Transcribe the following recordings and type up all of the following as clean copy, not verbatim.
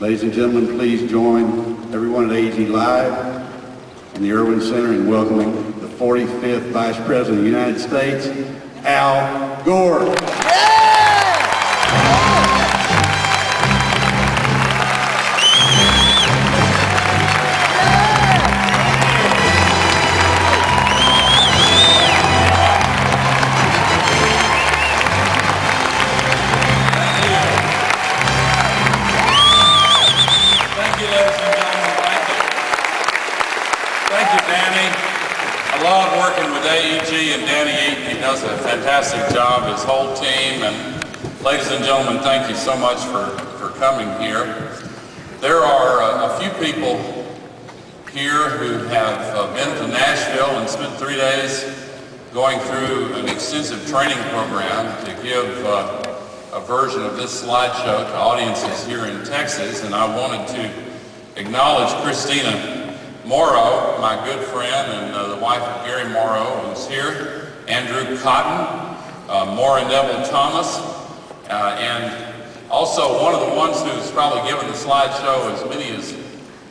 Ladies and gentlemen, please join everyone at AZ Live in the Irwin Center in welcoming the 45th Vice President of the United States, Al Gore. He does a fantastic job, his whole team, and ladies and gentlemen, thank you so much for coming here. There are a few people here who have been to Nashville and spent 3 days going through an extensive training program to give a version of this slideshow to audiences here in Texas, and I wanted to acknowledge Christina Morrow, my good friend and the wife of Gary Morrow, who's here, Andrew Cotton, Maura Neville Thomas, and also one of the ones who's probably given the slideshow as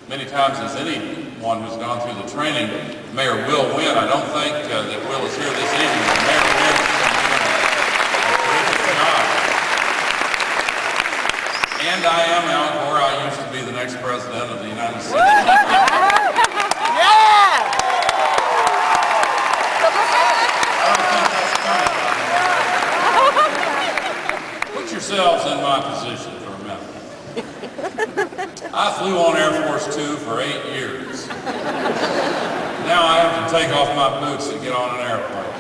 many times as anyone who's gone through the training, Mayor Will Wynn. I don't think that Will is here this evening, but Mayor Wynn is doing a terrific job. And I am Al Gore. I used to be the next president of the United States. Put yourselves in my position for a minute. I flew on Air Force 2 for 8 years. Now I have to take off my boots to get on an airplane.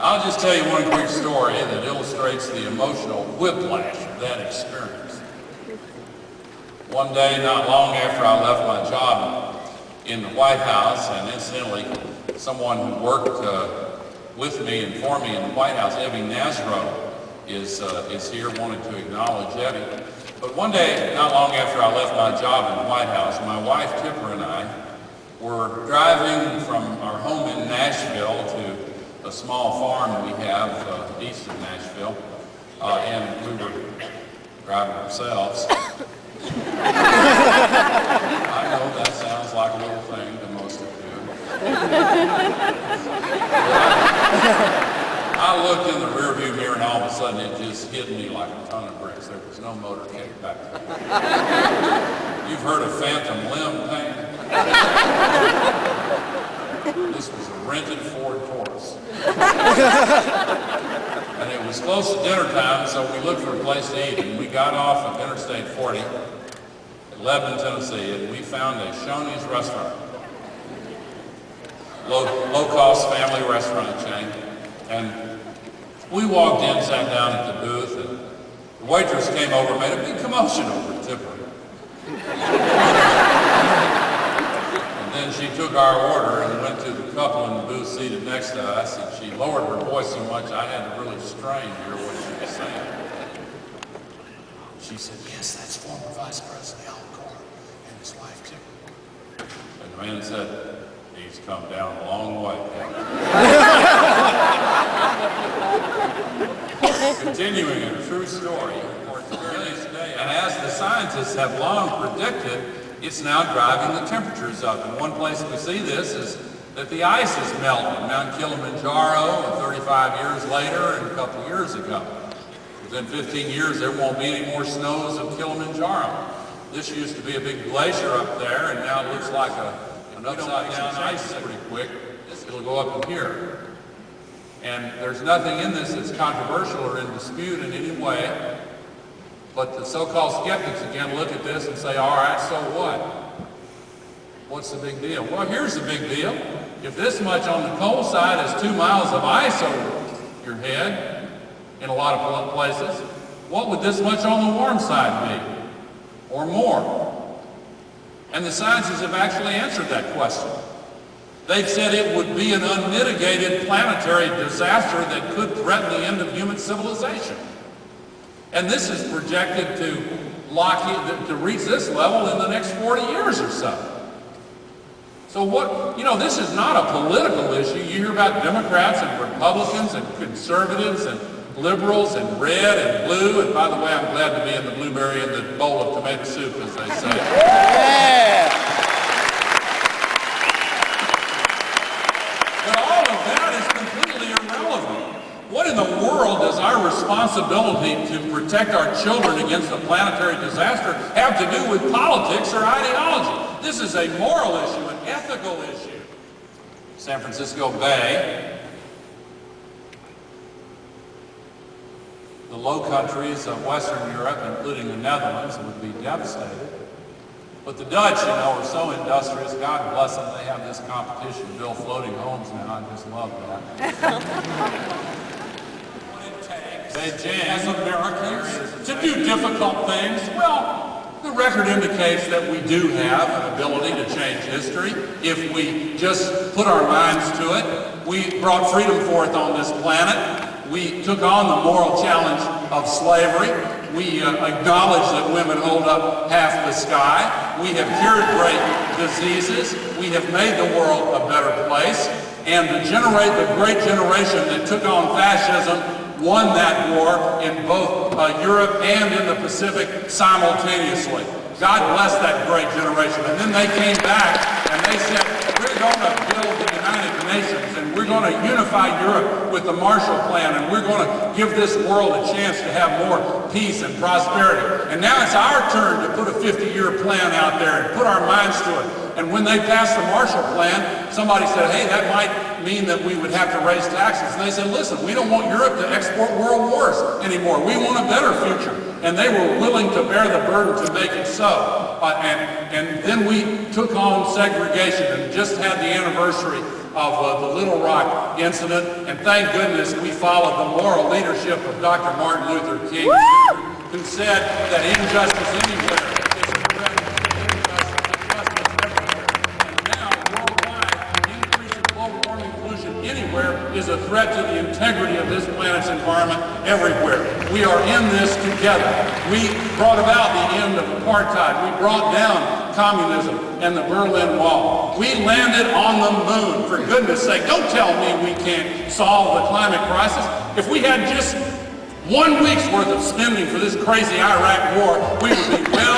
I'll just tell you one quick story that illustrates the emotional whiplash of that experience. One day, not long after I left my job in the White House, and incidentally, someone who worked with me and for me in the White House, Evie Nasro, is here, wanted to acknowledge Evie. But one day, not long after I left my job in the White House, my wife Tipper and I were driving from our home in Nashville to a small farm we have east of Nashville, and we were driving ourselves. I know that sounds like a little thing to most of you. I looked in the rearview mirror and all of a sudden it just hit me like a ton of bricks. There was no motorcade back there. You've heard of phantom limb pain? This was a rented Ford Taurus. And it was close to dinner time, so we looked for a place to eat, and we got off of Interstate 40 at Lebanon, Tennessee, and we found a Shoney's restaurant. Low-cost family restaurant chain. And we walked in, sat down at the booth, and the waitress came over and made a big commotion over Tipper. And then she took our order and went to the couple in the booth seated next to us, and she lowered her voice so much I had to really strain to hear what she was saying. She said, "Yes, that's former Vice President Al Gore and his wife, Tipper." And the man said, "He's come down a long way." Continuing a true story, and as the scientists have long predicted, it's now driving the temperatures up. And one place we see this is that the ice is melting. Mount Kilimanjaro, 35 years later, and a couple years ago. Within 15 years, there won't be any more snows of Kilimanjaro. This used to be a big glacier up there, and now it looks like an upside-down ice pretty quick. It'll go up in here. And there's nothing in this that's controversial or in dispute in any way. But the so-called skeptics again look at this and say, all right, so what? What's the big deal? Well, here's the big deal. If this much on the cold side is 2 miles of ice over your head in a lot of places, what would this much on the warm side be? Or more? And the scientists have actually answered that question. They've said it would be an unmitigated planetary disaster that could threaten the end of human civilization. And this is projected to reach this level in the next 40 years or so. So this is not a political issue. You hear about Democrats and Republicans and conservatives and liberals in red and blue, and by the way, I'm glad to be in the blueberry and the bowl of tomato soup, as they say. Yeah. But all of that is completely irrelevant. What in the world does our responsibility to protect our children against a planetary disaster have to do with politics or ideology? This is a moral issue, an ethical issue. San Francisco Bay, the Low Countries of Western Europe, including the Netherlands, would be devastated. But the Dutch, you know, are so industrious. God bless them. They have this competition to build floating homes now. I just love that. What it takes Beijing, as Americans, to do difficult things, well, the record indicates that we do have an ability to change history if we just put our minds to it. We brought freedom forth on this planet. We took on the moral challenge of slavery. We acknowledge that women hold up half the sky. We have cured great diseases. We have made the world a better place. And the great generation that took on fascism won that war in both Europe and in the Pacific simultaneously. God bless that great generation. And then they came back and they said, we're going to build the United Nations and we're going to unify Europe with the Marshall Plan and we're going to give this world a chance to have more peace and prosperity. And now it's our turn to put a 50-year plan out there and put our minds to it. And when they passed the Marshall Plan, somebody said, hey, that might mean that we would have to raise taxes. And they said, listen, we don't want Europe to export world wars anymore. We want a better future. And they were willing to bear the burden to make it so. And then we took on segregation and just had the anniversary of the Little Rock incident. And thank goodness we followed the moral leadership of Dr. Martin Luther King, who said that injustice anywhere is a threat to injustice everywhere. And now, worldwide, the increase in global warming pollution anywhere is a threat to the integrity of this planet's environment everywhere. We are in this together. We brought about the end of apartheid. We brought down communism and the Berlin Wall. We landed on the moon, for goodness sake. Don't tell me we can't solve the climate crisis. If we had just 1 week's worth of spending for this crazy Iraq war, we would be well